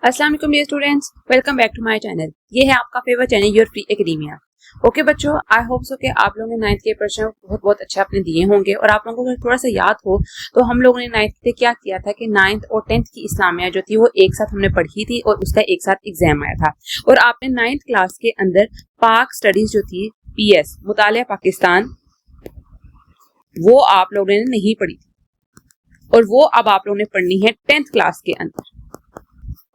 अस्सलाम वालेकुम dear students, welcome back to my channel. ये है आपका favourite channel your free academia. Okay बच्चों, आई होप सो कि आप लोगों ने 9th के प्रश्न बहुत बहुत अच्छे अपने दिए होंगे और आप लोगों को थोड़ा सा याद हो तो हम लोगों ने 9th से क्या किया था कि 9th और 10th की इस्लामिया जो थी वो एक साथ हमने पढ़ी थी और उसका एक साथ एग्जाम आया था। और आपने 9th क्लास के अंदर पाक स्टडीज जो थी PS मुतालिया पाकिस्तान वो आप लोगों ने नहीं पढ़ी थी और वो अब आप लोगों ने पढ़नी है 10th क्लास के अंदर।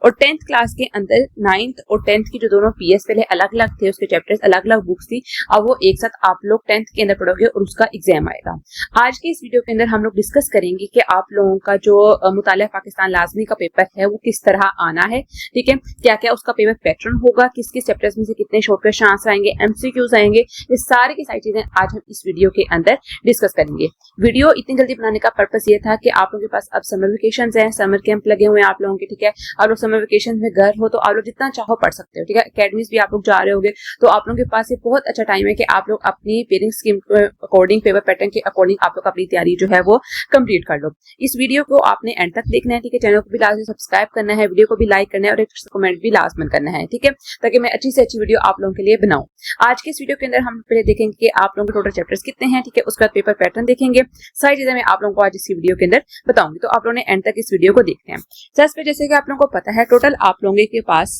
और 10th क्लास के अंदर 9th और 10th की जो दोनों PS पहले अलग अलग थे, उसके चैप्टर्स अलग अलग बुक्स थी, अब वो एक साथ आप लोग 10th के अंदर पढ़ोगे और उसका एग्जाम आएगा। आज के इस वीडियो के अंदर हम लोग डिस्कस करेंगे कि आप लोगों का जो मुतालिया पाकिस्तान लाजमी का पेपर है वो किस तरह आना है, ठीक है, क्या क्या उसका पेपर पैटर्न होगा, किस किस चैप्टर्स में से कितने शॉर्ट क्वेश्चन आंसर आएंगे, MCQs आएंगे, ये सारी की सारी चीजें आज हम इस वीडियो के अंदर डिस्कस करेंगे। वीडियो इतनी जल्दी बनाने का पर्पस ये था कि आप लोगों के पास अब समर वेकेशन है, समर कैंप लगे हुए हैं आप लोगों के, ठीक है, आप लोग समर वेकेशन में घर हो तो आप लोग जितना चाहो पढ़ सकते हो, ठीक है, अकेडमीज भी आप लोग जा रहे होगे तो आप लोगों के पास ये बहुत अच्छा टाइम है कि आप लोग अपनी पेरेंट्स स्कीम के अकॉर्डिंग, पेपर पैटर्न के अकॉर्डिंग आप लोग अपनी तैयारी जो है वो कंप्लीट कर लो। इस वीडियो को आपने एंड तक देखना है, ठीक है, चैनल को भी लाजमी सब्सक्राइब करना है, वीडियो को भी लाइक करना है और एक कमेंट भी लाजमन करना है, ठीक है, ताकि मैं अच्छी से अच्छी वीडियो आप लोगों के लिए बनाऊं। आज के इस वीडियो के अंदर हम पहले देखेंगे कि आप लोगों के टोटल चैप्टर्स कितने हैं, ठीक है, उसके बाद पेपर पैटर्न देखेंगे, सारी चीजें मैं आप लोगों को आज इस वीडियो के अंदर बताऊंगी, तो आप लोगों ने एंड तक इस वीडियो को देखना है। सबसे जैसे कि आप लोगों को पता है टोटल आप लोगों के पास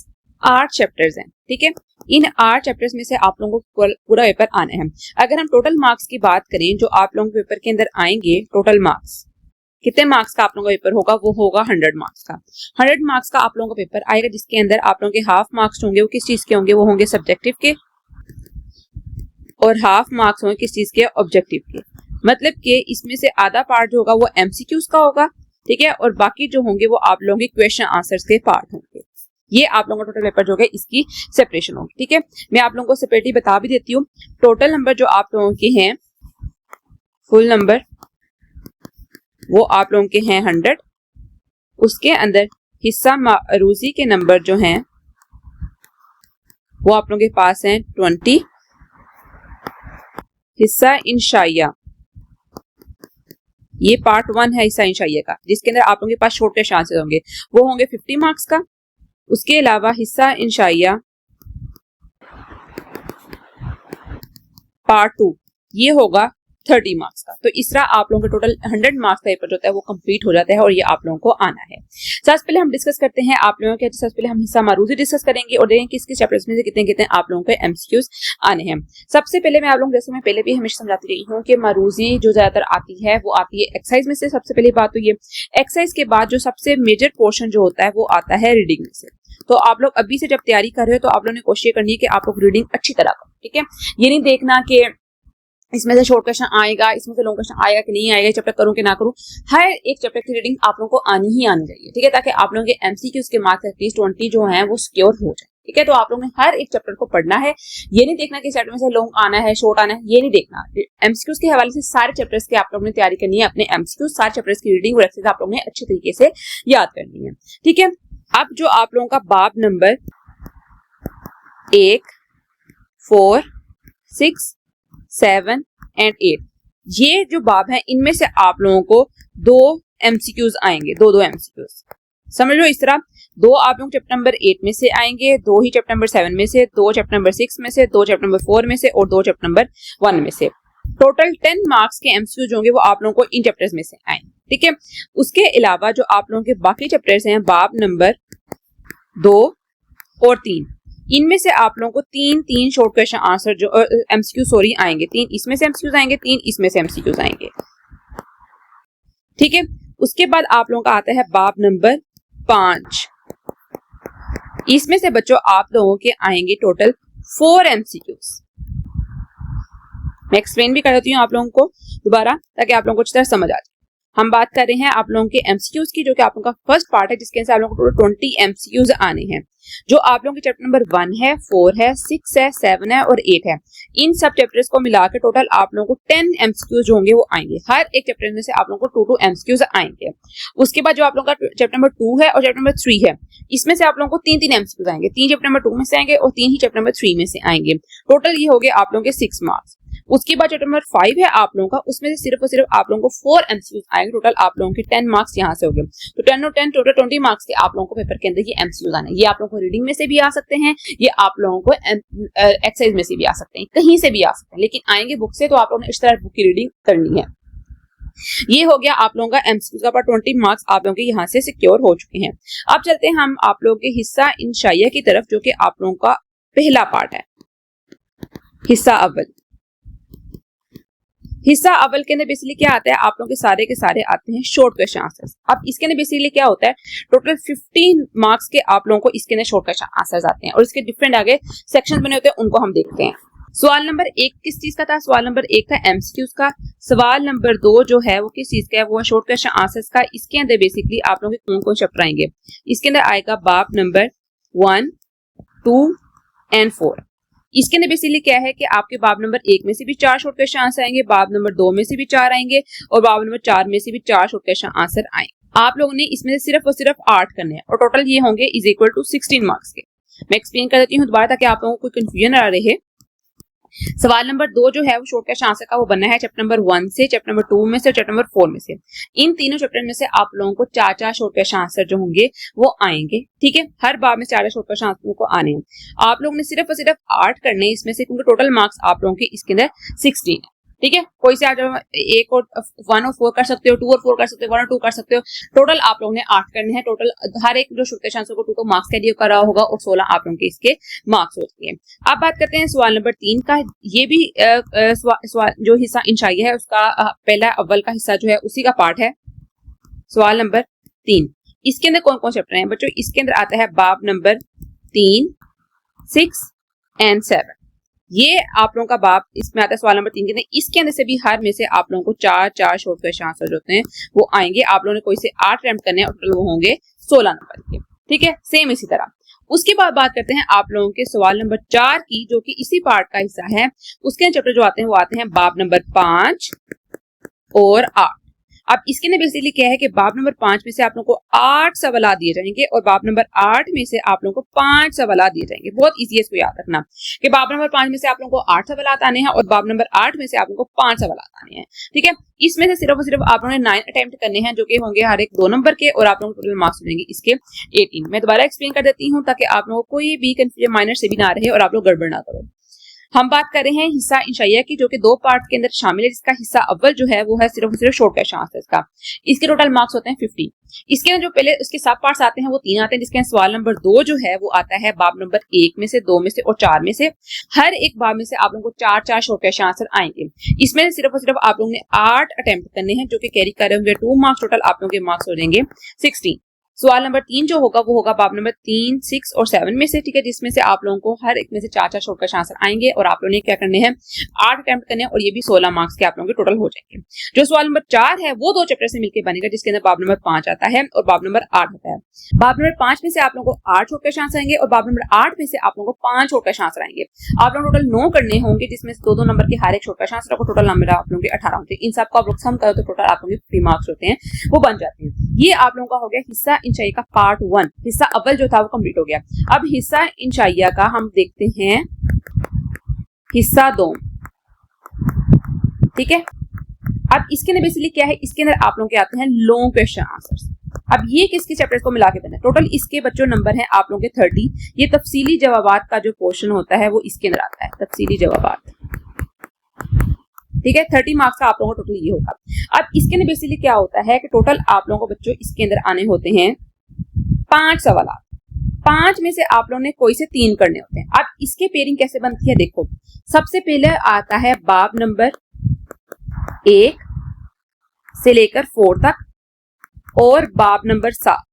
8 चैप्टर्स हैं, ठीक है, इन 8 चैप्टर्स में से आप लोगों को पूरा पेपर आना है। अगर हम टोटल मार्क्स की बात करें जो आप लोगों के पेपर के अंदर आएंगे, टोटल मार्क्स कितने मार्क्स का आप लोगों का पेपर होगा, वो होगा 100 मार्क्स का। 100 मार्क्स का आप लोगों का पेपर आएगा जिसके अंदर आप लोगों के हाफ मार्क्स होंगे वो किस चीज के होंगे, वो होंगे सब्जेक्टिव के, और हाफ मार्क्स होंगे किस चीज के, ऑब्जेक्टिव के। मतलब कि इसमें से आधा पार्ट जो होगा वो MCQs का होगा, ठीक है, और बाकी जो होंगे वो आप लोगों के क्वेश्चन आंसर्स के पार्ट होंगे। ये आप लोगों का टोटल पेपर जो है इसकी सेपरेशन होगी, ठीक है। मैं आप लोगों को सेपरेटली बता भी देती हूँ। टोटल नंबर जो आप लोगों के हैं, फुल नंबर वो आप लोगों के हैं 100, उसके अंदर हिस्सा मारूजी के नंबर जो हैं वो आप लोगों के पास हैं 20, हिस्सा इंशाइया ये पार्ट 1 है हिस्सा इंशाइया का, जिसके अंदर आप लोगों के पास शॉर्ट टेस्ट आंसर होंगे, वो होंगे 50 मार्क्स का। उसके अलावा हिस्सा इंशाइया पार्ट 2 ये होगा 30 मार्क्स का। तो इस तरह आप लोगों का टोटल 100 मार्क्स का पेपर जो होता है वो कंप्लीट हो जाता है और ये आप लोगों को आना है। सबसे पहले हम डिस्कस करते हैं आप लोगों के, सबसे पहले हम हिस्सा मारूजी डिस्कस करेंगे और देखेंगे किस किस चैप्टर्स में से कितने कितने आप लोगों को MCQs आने हैं। सबसे पहले मैं आप लोगों, जैसे मैं पहले भी हमेशा समझाती रही हूँ कि मारूजी जो ज्यादातर आती है वो आती है एक्सरसाइज में से। सबसे पहली बात तो ये, एक्सरसाइज के बाद जो सबसे मेजर पोर्शन जो होता है वो आता है रीडिंग में से। तो आप लोग अभी से जब तैयारी कर रहे हो तो आप लोगों ने कोशिश करनी है कि आप लोग रीडिंग अच्छी तरह करो, ठीक है। ये नहीं देखना कि इसमें से शॉर्ट क्वेश्चन आएगा, इसमें से लॉन्ग क्वेश्चन आएगा कि नहीं आएगा, चैप्टर करूं कि ना करूं, हर एक चैप्टर की रीडिंग आप लोगों को आनी ही आनी चाहिए, ठीक है, ताकि आप लोगों के MCQs के मार्क्स एटलीस्ट 20 जो हैं वो सिक्योर हो जाए, ठीक है। तो आप लोगों ने हर एक चैप्टर को पढ़ना है, ये नहीं देखना कि चैप्टर में से लॉन्ग आना है, शॉर्ट आना है, ये नहीं देखना। MCQs के हवाले से सारे चैप्टर्स के आप लोगों ने तैयारी करनी है, अपने MCQs सारे चैप्टर्स की रीडिंग और एक्सरसाइज आप लोगों ने अच्छे तरीके से याद करनी है, ठीक है। अब जो आप लोगों का बाब नंबर 1, 4, 6, 7 एंड 8 ये जो बाब है इनमें से आप लोगों को 2 MCQs आएंगे, दो MCQs समझ लो। इस तरह 2 आप लोग चैप्टर नंबर 8 में से आएंगे, 2 ही चैप्टर नंबर 7 में से, 2 चैप्टर नंबर 6 में से, 2 चैप्टर नंबर 4 में से और 2 चैप्टर नंबर 1 में से। टोटल 10 मार्क्स के MCQs होंगे वो आप लोगों को इन चैप्टर्स में से आएंगे, ठीक है। उसके अलावा जो आप लोगों के बाकी चैप्टर्स हैं, बाब नंबर 2 और 3, इनमें से आप लोगों को 3 शॉर्ट क्वेश्चन आंसर जो MCQ सॉरी आएंगे, 3 इसमें से MCQs आएंगे, 3 इसमें से MCQs आएंगे, ठीक है। उसके बाद आप लोगों का आता है बाब नंबर 5, इसमें से बच्चों आप लोगों के आएंगे टोटल 4 MCQs। मैं एक्सप्लेन भी कर देती हूँ आप लोगों को दोबारा ताकि आप लोगों को अच्छी तरह समझ आ जाए। हम बात कर रहे हैं आप लोगों के MCQs की, जो कि आप लोगों का फर्स्ट पार्ट है, जिसके अंदर आप लोगों को 20 MCQs आने हैं, जो आप लोगों के चैप्टर नंबर 1 है, 4 है, 6 है, 7 है और 8 है। इन सब चैप्टर्स को मिलाकर टोटल आप लोगों को 10 MCQs जो होंगे वो आएंगे, हर एक चैप्टर में से आप लोगों को 2 MCQs आएंगे। उसके बाद जो आप लोगों का चैप्टर नंबर 2 है और चैप्टर नंबर 3 है, इसमें से आप लोगों को 3 MCQs आएंगे, 3 चैप्टर नंबर 2 में से आएंगे और 3 ही चैप्टर नंबर 3 में से आएंगे। टोटल ये हो गए आप लोगों के 6 मार्क्स। उसके बाद चैप्टर नंबर 5 है आप लोगों का, उसमें से सिर्फ और सिर्फ आप लोगों को 4 एमसीक्यूज आएंगे। टोटल आप लोगों के 10 मार्क्स यहाँ से हो गए, तो 10 और 10 टोटल 20 मार्क्स के आप लोगों को पेपर के अंदर ये एमसीक्यूज आने। ये आप लोगों को रीडिंग में से भी आ सकते हैं, ये आप लोगों को एक्सरसाइज में से भी आ सकते हैं, कहीं से भी आ सकते हैं, लेकिन आएंगे बुक से, तो आप लोगों ने इस तरह बुक की रीडिंग करनी है। ये हो गया आप लोगों का एमसीक्यू का पार्ट। 20 मार्क्स आप लोगों के यहाँ से सिक्योर हो चुके हैं। अब चलते हैं हम आप लोगों के हिस्सा इंशाइया की तरफ, जो कि आप लोगों का पहला पार्ट है, हिस्सा अव्वल। हिस्सा अव्वल के अंदर बेसिकली क्या आता है, आप लोगों के सारे आते हैं शॉर्ट क्वेश्चन आंसर्स। अब इसके अंदर बेसिकली क्या होता है, टोटल 15 मार्क्स के आप लोगों को इसके अंदर शॉर्ट क्वेश्चन आंसर्स आते हैं, और इसके डिफरेंट आगे सेक्शन बने होते हैं, उनको हम देखते हैं। सवाल नंबर 1 किस चीज का था, सवाल नंबर 1 था एमसीक्यूज का। सवाल नंबर 2 जो है वो किस चीज का है, वो है शॉर्ट क्वेश्चन आंसर्स का। इसके अंदर बेसिकली आप लोगों के कौन कौन चैप्टर आएंगे, इसके अंदर आएगा बाब नंबर 1, 2 एंड 4। इसके अंदर बेसिकली क्या है कि आपके बाब नंबर 1 में से भी 4 शॉर्ट क्वेश्चन आंसर आएंगे, बाब नंबर 2 में से भी 4 आएंगे, और बाब नंबर 4 में से भी 4 शॉर्ट क्वेश्चन आंसर आएंगे। आप लोगों ने इसमें से सिर्फ और सिर्फ 8 करने हैं, और टोटल ये होंगे इज इक्वल टू 16 मार्क्स के। मैं एक्सप्लेन कर देती हूँ दोबारा, ताकि आप लोगों को कोई कंफ्यूजन ना रहे। सवाल नंबर 2 जो है वो शॉर्ट क्वेश्चन आंसर का, वो बनना है चैप्टर नंबर 1 से, चैप्टर नंबर 2 में से और चैप्टर नंबर 4 में से। इन तीनों चैप्टर में से आप लोगों को 4-4 शॉर्ट क्वेश्चन आंसर जो होंगे वो आएंगे, ठीक है। हर बार में 4 शॉर्ट क्वेश्चन आंसर को आने हैं। आप लोगों ने सिर्फ और सिर्फ 8 करने हैं इसमें से, क्योंकि टोटल मार्क्स आप लोगों के इसके अंदर 16 है, ठीक है। कोई से आप 1 और 1 और 4 कर सकते हो, 2 और 4 कर सकते हो, 1 और 2 कर सकते हो। टोटल आप लोगों ने 8 करने हैं। टोटल हर एक जो शॉर्ट क्वेश्चन आंसर को 2 को मार्क्स का दिया करा होगा, और 16 आप लोगों के इसके मार्क्स होते हैं। अब बात करते हैं सवाल नंबर 3 का। ये भी सवाल जो हिस्सा इंशाइया है उसका पहला अव्वल का हिस्सा जो है उसी का पार्ट है। सवाल नंबर 3, इसके अंदर कौन कौन चैप्टर हैं बच्चों, इसके अंदर आता है बाब नंबर 3, 6 एंड 7। ये आप लोगों का बाब इसमें आता है सवाल नंबर 3 के अंदर। इसके अंदर से भी हर में से आप लोगों को 4-4 शॉर्ट क्वेश्चन आंसर होते हैं वो आएंगे। आप लोगों ने कोई से 8 अटेम्प्ट करने हैं, और टोटल वो होंगे 16 नंबर के, ठीक है। सेम इसी तरह उसके बाद बात करते हैं आप लोगों के सवाल नंबर 4 की, जो कि इसी पार्ट का हिस्सा है। उसके चैप्टर जो आते हैं वो आते हैं बाब नंबर 5 और 8। अब इसके अंदर बेसिकली क्या है कि बाब नंबर 5 में से आप लोगों को 8 सवाल दिए जाएंगे, और बाब नंबर 8 में से आप लोगों को 5 सवाल दिए जाएंगे। बहुत इजी है इसको याद रखना कि बाब नंबर 5 में से आप लोगों को 8 सवाल आने हैं, और बाब नंबर 8 में से आप लोगों को 5 सवाल आने हैं, ठीक है। इसमें से सिर्फ और सिर्फ आप लोगों ने 9 अटेम्प्ट करने हैं, जो कि होंगे हर एक 2 नंबर के, और आप लोगों को टोटल मार्क्स मिलेंगे इसके 18। मैं दोबारा एक्सप्लेन कर देती हूँ, ताकि आप लोगों को कोई भी कंफ्यूजन माइनर से भी ना रहे और आप लोग गड़बड़ ना करो। हम बात कर रहे हैं हिस्सा इंशाइया की, जो कि 2 पार्ट के अंदर शामिल है, जिसका हिस्सा अव्वल जो है वो है सिर्फ और सिर्फ शॉर्ट क्वेश्चन आंसर्स का। इसके टोटल मार्क्स होते हैं 50। इसके अंदर जो पहले उसके सब पार्ट्स आते हैं वो 3 आते हैं, जिसके सवाल नंबर 2 जो है वो आता है बाब नंबर 1 में से, 2 में से और 4 में से। हर एक बाब में से आप लोगों को 4-4 शॉर्ट क्वेश्चन आंसर आएंगे। इसमें सिर्फ और सिर्फ आप लोगों ने 8 अटेम्प्ट करने हैं, जो कि कैरी कर रहे होंगे 2 मार्क्स। टोटल आप लोगों के मार्क्स हो जाएंगे 16। सवाल नंबर 3 जो होगा वो होगा बाब नंबर 3, 6 और 7 में से, ठीक है, जिसमें से आप लोगों को हर एक में से 4-4 शॉर्ट क्वेश्चन आंसर आएंगे, और आप लोगों ने क्या करने हैं 8 अटेम्प्ट करने हैं, और ये भी 16 मार्क्स के आप लोगों के टोटल हो जाएंगे। जो सवाल नंबर 4 है वो 2 चैप्टर से मिलकर बनेगा, जिसके अंदर बाब नंबर 5 आता है और बाब नंबर 8 आता है। बाब नंबर 5 में से आप लोगों को 8 शॉर्ट क्वेश्चन आंसर आएंगे, और बाब नंबर 8 में से आप लोगों को 5 शॉर्ट क्वेश्चन आंसर आएंगे। आप लोग टोटल 9 करने होंगे, जिसमें से 2-2 नंबर के हर एक शॉर्ट क्वेश्चन आंसर को टोटल नंबर आप लोगों के 18 होते हैं। इन सब को आप लोग सम करो तो टोटल आप लोगों के 50 मार्क्स होते हैं, वो बन जाते हैं। ये आप लोगों का हो गया हिस्सा इंशाइया का पार्ट 1। हिस्सा अव्वल जो था वो कंप्लीट हो गया। अब हिस्सा इंशाइया का हम देखते हैं हिस्सा 2, ठीक है। अब इसके अंदर बेसिकली क्या है, इसके अंदर आप लोगों के आते हैं लॉन्ग क्वेश्चन आंसर्स। अब ये किसके चैप्टर्स को मिला के बने, टोटल इसके बच्चों नंबर हैं आप लोगों के 30। ये तफसीली जवाबात का जो पोर्शन होता है वो इसके अंदर आता है, तफसीली जवाबात, ठीक है। 30 मार्क्स का आप लोगों को टोटल ये होगा। अब इसके अंदर बेसिकली क्या होता है कि टोटल आप लोगों को बच्चों इसके अंदर आने होते हैं 5 सवाल। 5 में से आप लोगों ने कोई से 3 करने होते हैं। अब इसके पेयरिंग कैसे बनती है देखो। सबसे पहले आता है बाब नंबर 1 से लेकर 4 तक, और बाब नंबर 7।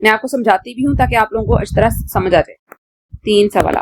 मैं आपको समझाती भी हूं ताकि आप लोगों को अच्छी तरह समझ आ जाए। 3 सवाल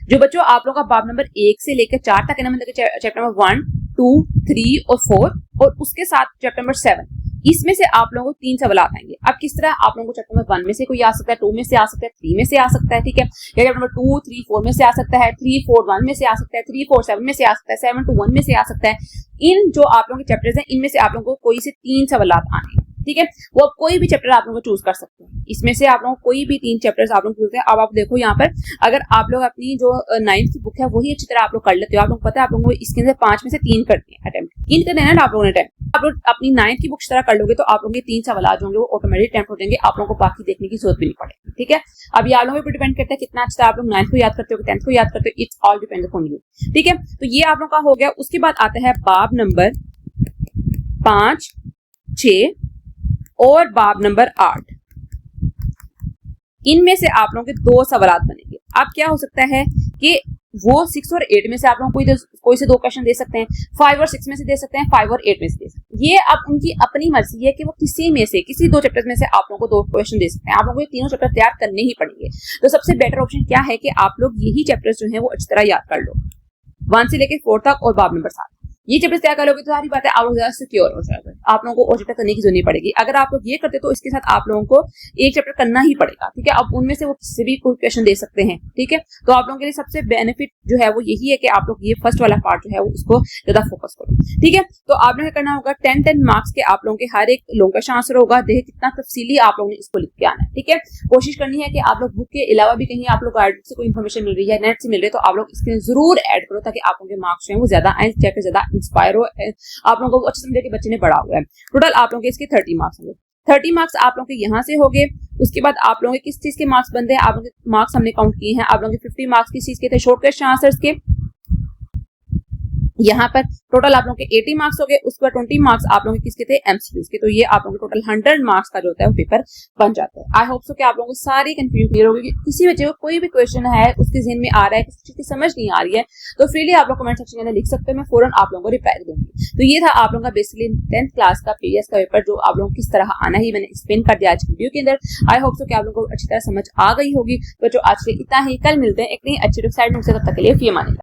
जो बच्चों आप लोगों का बाब नंबर 1 से लेकर 4 तक है ना, मतलब चैप्टर नंबर 1, 2, 3 और 4, और उसके साथ चैप्टर नंबर 7, इसमें से आप लोगों को 3 सवाल आएंगे। अब किस तरह आप लोगों को चैप्टर नंबर 1 में से कोई आ सकता है, 2 में से आ सकता है, 3 में से आ सकता है, ठीक है, या चैप्टर नंबर 2, 3, 4 में से आ सकता है, 3, 4, 1 में से आ सकता है, 3, 4, 7 में से आ सकता है, 7 to 1 में से आ सकता है। इन जो आप लोगों के चैप्टर्स हैं इनमें से आप लोगों को कोई से 3 सवाल आने हैं, ठीक है। वो आप कोई भी चैप्टर आप लोग चूज कर सकते हैं, इसमें से आप लोग कोई भी 3 चैप्टर्स आप लोग चूज करें। अब आप देखो यहाँ पर, अगर आप लोग अपनी जो 9th की बुक है वही अच्छी तरह आप लोग कर लेते हो, आप लोग पता है आप लोगों को इसके अंदर 5 में से 3 करते हैं अटेम्प्ट, 3 करते हैं ना आप लोगों ने अटेम्प्ट। आप लोग अपनी 9th की बुक तरह कर लोगे तो आप लोगों के 3 सवाल जो होंगे वो ऑटोमेटिक अटेम्प्ट हो जाएंगे, आप लोगों को बाकी देखने की जरूरत भी नहीं पड़ेगी। ठीक है, अब ये आप लोगों पर डिपेंड करता है कितना अच्छा आप लोग 9th को याद करते हो, 10th को याद करते हो, it's all depends upon you. ठीक है, तो ये आप लोग का हो गया। उसके बाद आता है बाब नंबर 5, 6 और बाब नंबर 8। इनमें से आप लोगों के 2 सवाल बनेंगे। अब क्या हो सकता है कि वो 6 और 8 में से आप लोग कोई से 2 क्वेश्चन दे सकते हैं, 5 और 6 में से दे सकते हैं, 5 और 8 में से दे सकते हैं। ये अब उनकी अपनी मर्जी है कि वो किसी 2 चैप्टर्स में से आप लोगों को 2 क्वेश्चन दे सकते हैं। आप लोगों को ये तीनों चैप्टर तैयार करने ही पड़ेंगे। तो सबसे बेटर ऑप्शन क्या है कि आप लोग यही चैप्टर्स जो है वो अच्छी तरह याद कर लो, 1 से लेकर 4 तक और बाब नंबर 7। ये चैप्टर तैयार कर लोगे तो सारी बातें आप लोग ज्यादा सिक्योर हो जाएगा, आप लोगों को और चैप्टर करने की जरूरत नहीं पड़ेगी। अगर आप लोग ये करते तो इसके साथ आप लोगों को एक चैप्टर करना ही पड़ेगा। ठीक है, अब उनमें से वो किसी भी कोई क्वेश्चन दे सकते हैं। ठीक है, तो आप लोगों के लिए सबसे बेनिफिट जो है वो यही है कि आप लोग ये फर्स्ट वाला पार्ट जो है वो उसको ज्यादा फोकस करो। ठीक है, तो आप लोगों को करना होगा 10 मार्क्स के आप लोगों के हर एक लोगों का आंसर होगा। देखिए कितना तफसीली आप लोगों ने इसको लिख के आना है। ठीक है, कोशिश करनी है कि आप लोग बुक के अलावा भी कहीं आप लोग गाइड से कोई इन्फॉर्मेशन मिल रही है, नेट से मिल रही है, तो आप लोग इसके जरूर ऐड करो ताकि आप लोगों के मार्क्स जो है वो ज्यादा आए, चैप्टर ज्यादा इंस्पायर हो, आप लोगों को अच्छे समझे कि बच्चे ने पढ़ा हुआ है। टोटल आप लोगों के इसके 30 मार्क्स होंगे। 30 मार्क्स आप लोगों के यहाँ से हो गए। उसके बाद आप लोगों के किस चीज के मार्क्स बनते हैं, आप लोगों के मार्क्स हमने काउंट किए हैं। आप लोगों के 50 मार्क्स किस चीज के थे, शॉर्ट क्वेश्चन आंसर्स के। यहाँ पर टोटल आप लोगों के 80 मार्क्स हो गए। उसके बाद 20 मार्क्स आप लोगों के किसके थे, एमसीक्यूज के। तो ये आप लोगों के टोटल 100 मार्क्स का जो होता है वो पेपर बन जाता है। आई होप सो कि आप लोगों को सारी कंफ्यूजन क्लियर होगी। किसी बच्चे को कोई भी क्वेश्चन है उसके जहन में आ रहा है, किसी चीज की समझ नहीं आ रही है, तो फ्रीली आप लोग कमेंट सेक्शन के अंदर लिख सकते हैं, मैं फौरन आप लोगों को रिप्लाई दूंगी। तो ये था आप लोगों का बेसिकली 10th क्लास का प्रीवियस का पेपर, जो आप लोगों को किस तरह आना ही मैंने एक्सप्लेन कर दिया आज वीडियो के अंदर। आई होप सो कि आप लोगों को अच्छी तरह समझ आ गई होगी। तो जो आज के इतना ही, कल मिलते हैं एक नई अच्छी वेबसाइट में, तब तक के लिए फी अमान अल्लाह।